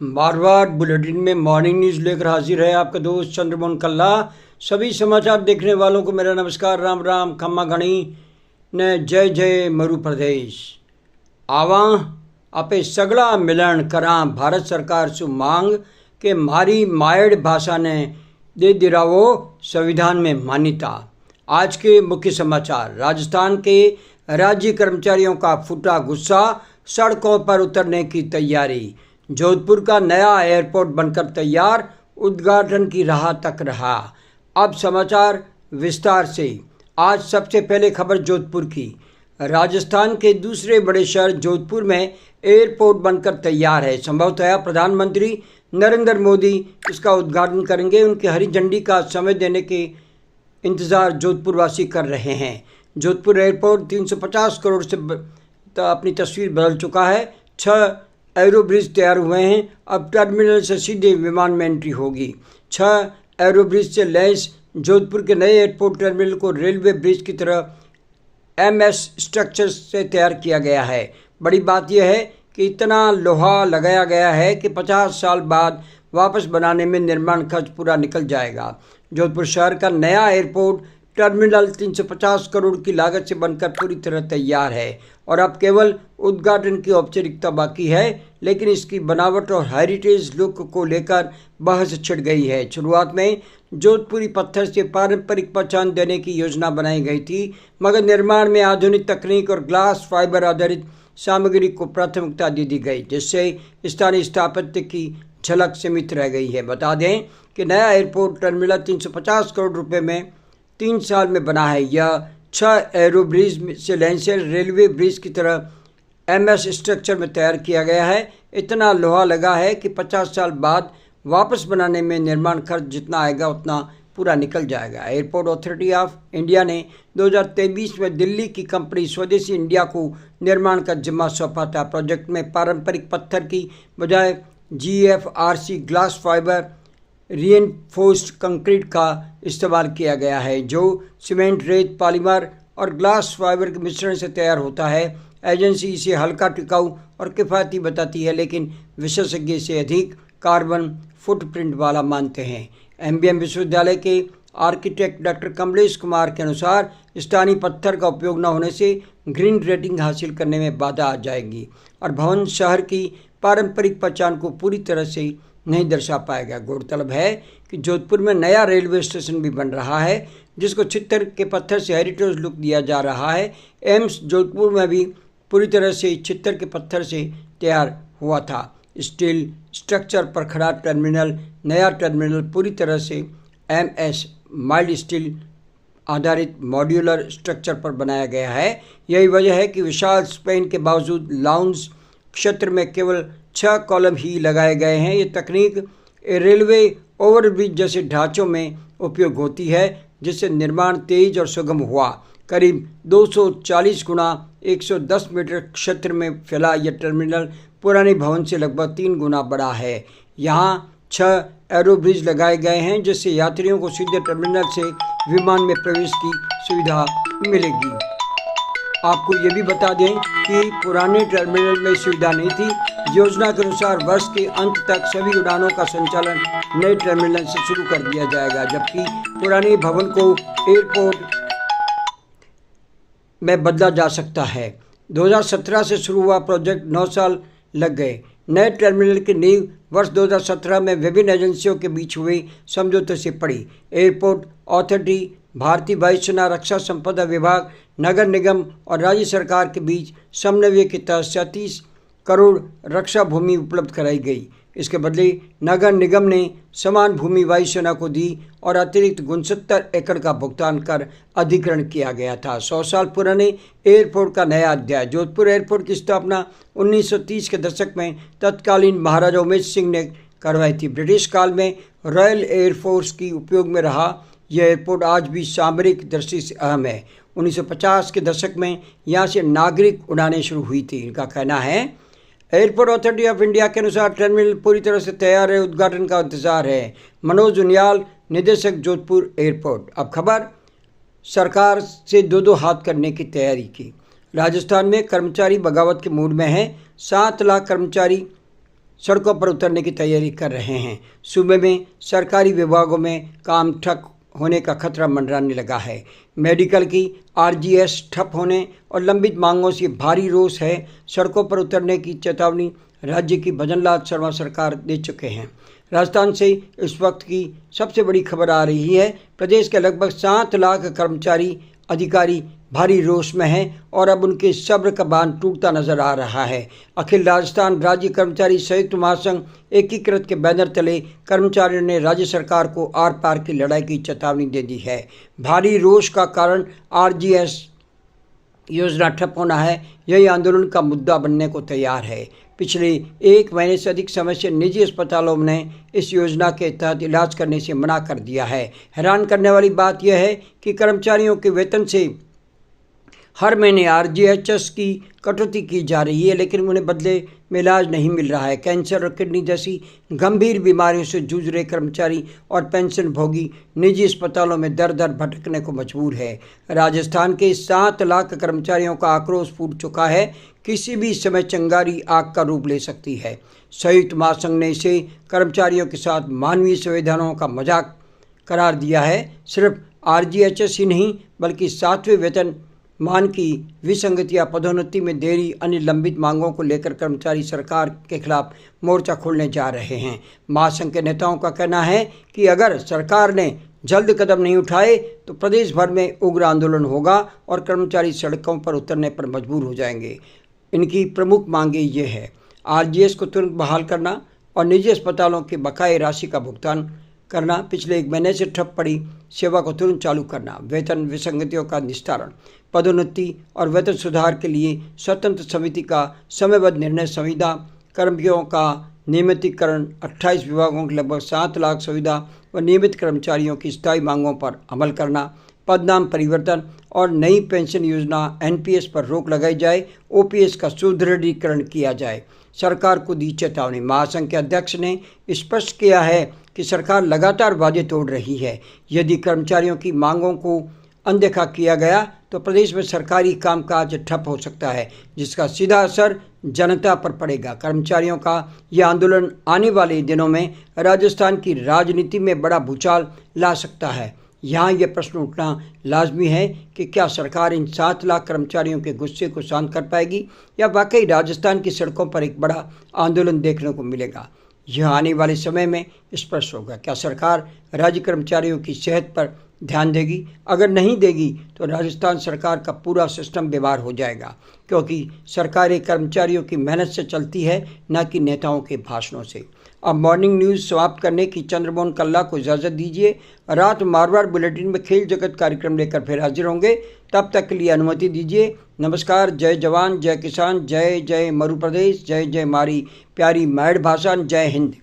Marwar bulletin में morning news लेकर हाजिर है आपका दोस्त चंद्रमोहन कल्ला। सभी समाचार देखने वालों को मेरा नमस्कार। राम राम खम्मा घणी ने जय जय मरु प्रदेश। आवा आपे सगड़ा मिलन करा भारत सरकार से मांग के मारी मायड़ भाषा ने दे दिरावो संविधान में मान्यता। आज के मुख्य समाचार। राजस्थान के राज्य कर्मचारियों का फूटा गुस्सा, सड़कों पर उतरने की तैयारी। जोधपुर का नया एयरपोर्ट बनकर तैयार, उद्घाटन की राह तक रहा। अब समाचार विस्तार से। आज सबसे पहले खबर जोधपुर की। राजस्थान के दूसरे बड़े शहर जोधपुर में एयरपोर्ट बनकर तैयार है। संभवतः प्रधानमंत्री नरेंद्र मोदी इसका उद्घाटन करेंगे। उनकी हरी झंडी का समय देने के इंतज़ार जोधपुर वासी कर रहे हैं। जोधपुर एयरपोर्ट 350 करोड़ से अपनी तस्वीर बदल चुका है। 6 एरो ब्रिज तैयार हुए हैं। अब टर्मिनल से सीधे विमान में एंट्री होगी। 6 एरो ब्रिज से लैस जोधपुर के नए एयरपोर्ट टर्मिनल को रेलवे ब्रिज की तरह MS स्ट्रक्चर से तैयार किया गया है। बड़ी बात यह है कि इतना लोहा लगाया गया है कि 50 साल बाद वापस बनाने में निर्माण खर्च पूरा निकल जाएगा। जोधपुर शहर का नया एयरपोर्ट टर्मिनल 350 करोड़ की लागत से बनकर पूरी तरह तैयार है और अब केवल उद्घाटन की औपचारिकता बाकी है। लेकिन इसकी बनावट और हेरिटेज लुक को लेकर बहस छिड़ गई है। शुरुआत में जोधपुरी पत्थर से पारंपरिक पहचान देने की योजना बनाई गई थी, मगर निर्माण में आधुनिक तकनीक और ग्लास फाइबर आधारित सामग्री को प्राथमिकता दे दी गई, जिससे स्थानीय स्थापत्य की झलक सीमित रह गई है। बता दें कि नया एयरपोर्ट टर्मिनल 350 करोड़ रुपए में 3 साल में बना है। यह 6 एरो ब्रिज से लेंसर रेलवे ब्रिज की तरह MS स्ट्रक्चर में तैयार किया गया है। इतना लोहा लगा है कि 50 साल बाद वापस बनाने में निर्माण खर्च जितना आएगा उतना पूरा निकल जाएगा। एयरपोर्ट अथॉरिटी ऑफ इंडिया ने 2023 में दिल्ली की कंपनी स्वदेशी इंडिया को निर्माण का जिम्मा सौंपा था। प्रोजेक्ट में पारंपरिक पत्थर की बजाय GFRC glass fibre reinforced concrete का इस्तेमाल किया गया है, जो सीमेंट, रेत, पॉलीमर और ग्लास फाइबर के मिश्रण से तैयार होता है। एजेंसी इसे हल्का, टिकाऊ और किफ़ायती बताती है, लेकिन विशेषज्ञ इसे अधिक कार्बन फुटप्रिंट वाला मानते हैं। MBM विश्वविद्यालय के आर्किटेक्ट डॉक्टर कमलेश कुमार के अनुसार स्थानीय पत्थर का उपयोग न होने से ग्रीन रेटिंग हासिल करने में बाधा आ जाएगी और भवन शहर की पारंपरिक पहचान को पूरी तरह से नहीं दर्शा पाएगा। गौरतलब है कि जोधपुर में नया रेलवे स्टेशन भी बन रहा है, जिसको छित्तर के पत्थर से हेरिटेज लुक दिया जा रहा है। एम्स जोधपुर में भी पूरी तरह से छित्तर के पत्थर से तैयार हुआ था। स्टील स्ट्रक्चर पर खड़ा टर्मिनल, नया टर्मिनल पूरी तरह से MS माइल्ड स्टील आधारित मॉड्यूलर स्ट्रक्चर पर बनाया गया है। यही वजह है कि विशाल स्पेन के बावजूद लाउंज क्षेत्र में केवल 6 कॉलम ही लगाए गए हैं। ये तकनीक रेलवे ओवरब्रिज जैसे ढांचों में उपयोग होती है, जिससे निर्माण तेज और सुगम हुआ। करीब 240 गुना 110 मीटर क्षेत्र में फैला यह टर्मिनल पुराने भवन से लगभग 3 गुना बड़ा है। यहाँ 6 एरो ब्रिज लगाए गए हैं, जिससे यात्रियों को सीधे टर्मिनल से विमान में प्रवेश की सुविधा मिलेगी। आपको ये भी बता दें कि पुराने टर्मिनल में सुविधा नहीं थी। योजना के अनुसार वर्ष के अंत तक सभी उड़ानों का संचालन नए टर्मिनल से शुरू कर दिया जाएगा, जबकि पुराने भवन को एयरपोर्ट में बदला जा सकता है। 2017 से शुरू हुआ प्रोजेक्ट 9 साल लग गए। नए टर्मिनल की नींव वर्ष 2017 में विभिन्न एजेंसियों के बीच हुए समझौते से पड़ी। एयरपोर्ट अथॉरिटी, भारतीय वायुसेना, रक्षा संपदा विभाग, नगर निगम और राज्य सरकार के बीच समन्वय के तहत 37 करोड़ रक्षा भूमि उपलब्ध कराई गई। इसके बदले नगर निगम ने समान भूमि वायुसेना को दी और अतिरिक्त 69 एकड़ का भुगतान कर अधिग्रहण किया गया था। 100 साल पुराने एयरपोर्ट का नया अध्याय। जोधपुर एयरपोर्ट की स्थापना 1930 के दशक में तत्कालीन महाराजा उमेश सिंह ने करवाई थी। ब्रिटिश काल में रॉयल एयरफोर्स की उपयोग में रहा यह एयरपोर्ट आज भी सामरिक दृष्टि से अहम है। 1950 के दशक में यहाँ से नागरिक उड़ानें शुरू हुई थी। इनका कहना है, एयरपोर्ट अथॉरिटी ऑफ इंडिया के अनुसार टर्मिनल पूरी तरह से तैयार है, उद्घाटन का इंतजार है। मनोज उनियाल, निदेशक, जोधपुर एयरपोर्ट। अब खबर सरकार से दो हाथ करने की तैयारी की। राजस्थान में कर्मचारी बगावत के मूड में हैं। 7 लाख कर्मचारी सड़कों पर उतरने की तैयारी कर रहे हैं। सूबे में सरकारी विभागों में काम ठप होने का खतरा मंडराने लगा है। मेडिकल की आरजीएस ठप होने और लंबित मांगों से भारी रोष है। सड़कों पर उतरने की चेतावनी राज्य की भजनलाल शर्मा सरकार दे चुके हैं। राजस्थान से इस वक्त की सबसे बड़ी खबर आ रही है। प्रदेश के लगभग 7 लाख कर्मचारी अधिकारी भारी रोष में हैं और अब उनके सब्र का बांध टूटता नजर आ रहा है। अखिल राजस्थान राज्य कर्मचारी संयुक्त महासंघ एकीकृत के बैनर तले कर्मचारियों ने राज्य सरकार को आर पार की लड़ाई की चेतावनी दे दी है। भारी रोष का कारण आरजीएस योजना ठप होना है। यही आंदोलन का मुद्दा बनने को तैयार है। पिछले 1 महीने से अधिक समय से निजी अस्पतालों ने इस योजना के तहत इलाज करने से मना कर दिया है। हैरान करने वाली बात यह है कि कर्मचारियों के वेतन से हर महीने आरजीएचएस की कटौती की जा रही है, लेकिन उन्हें बदले में इलाज नहीं मिल रहा है। कैंसर और किडनी जैसी गंभीर बीमारियों से जूझ रहे कर्मचारी और पेंशन भोगी निजी अस्पतालों में दर दर भटकने को मजबूर है। राजस्थान के 7 लाख कर्मचारियों का आक्रोश फूट चुका है। किसी भी समय चिंगारी आग का रूप ले सकती है। संयुक्त महासंघ ने इसे कर्मचारियों के साथ मानवीय संविधानों का मजाक करार दिया है। सिर्फ आरजीएचएस ही नहीं बल्कि 7वें वेतन मान की विसंगतियां, पदोन्नति में देरी, अन्य लंबित मांगों को लेकर कर्मचारी सरकार के खिलाफ मोर्चा खोलने जा रहे हैं। महासंघ के नेताओं का कहना है कि अगर सरकार ने जल्द कदम नहीं उठाए तो प्रदेश भर में उग्र आंदोलन होगा और कर्मचारी सड़कों पर उतरने पर मजबूर हो जाएंगे। इनकी प्रमुख मांगें ये है: आरजीएस को तुरंत बहाल करना और निजी अस्पतालों के बकाये राशि का भुगतान करना, पिछले 1 महीने से ठप पड़ी सेवा को तुरंत चालू करना, वेतन विसंगतियों का निस्तारण, पदोन्नति और वेतन सुधार के लिए स्वतंत्र समिति का समयबद्ध निर्णय, संविदा कर्मियों का नियमितीकरण, 28 विभागों के लगभग 7 लाख संविदा व नियमित कर्मचारियों की स्थायी मांगों पर अमल करना, पदनाम परिवर्तन और नई पेंशन योजना एनपीएस पर रोक लगाई जाए, ओपीएस का सुदृढ़ीकरण किया जाए। सरकार को दी चेतावनी। महासंघ के अध्यक्ष ने स्पष्ट किया है कि सरकार लगातार वादे तोड़ रही है। यदि कर्मचारियों की मांगों को अनदेखा किया गया तो प्रदेश में सरकारी कामकाज ठप हो सकता है, जिसका सीधा असर जनता पर पड़ेगा। कर्मचारियों का यह आंदोलन आने वाले दिनों में राजस्थान की राजनीति में बड़ा भूचाल ला सकता है। यहाँ यह प्रश्न उठना लाजमी है कि क्या सरकार इन 7 लाख कर्मचारियों के गुस्से को शांत कर पाएगी या वाकई राजस्थान की सड़कों पर एक बड़ा आंदोलन देखने को मिलेगा। यह आने वाले समय में स्पष्ट होगा। क्या सरकार राज्य कर्मचारियों की सेहत पर ध्यान देगी? अगर नहीं देगी तो राजस्थान सरकार का पूरा सिस्टम बेकार हो जाएगा, क्योंकि सरकारें कर्मचारियों की मेहनत से चलती है, न कि नेताओं के भाषणों से। अब मॉर्निंग न्यूज़ समाप्त करने की चंद्रमोहन कल्ला को इजाज़त दीजिए। रात मारवाड़ बुलेटिन में खेल जगत कार्यक्रम लेकर फिर हाजिर होंगे। तब तक के लिए अनुमति दीजिए। नमस्कार। जय जवान, जय किसान, जय जय मरु प्रदेश, जय जय मारी प्यारी मैड़ भाषा, जय हिंद।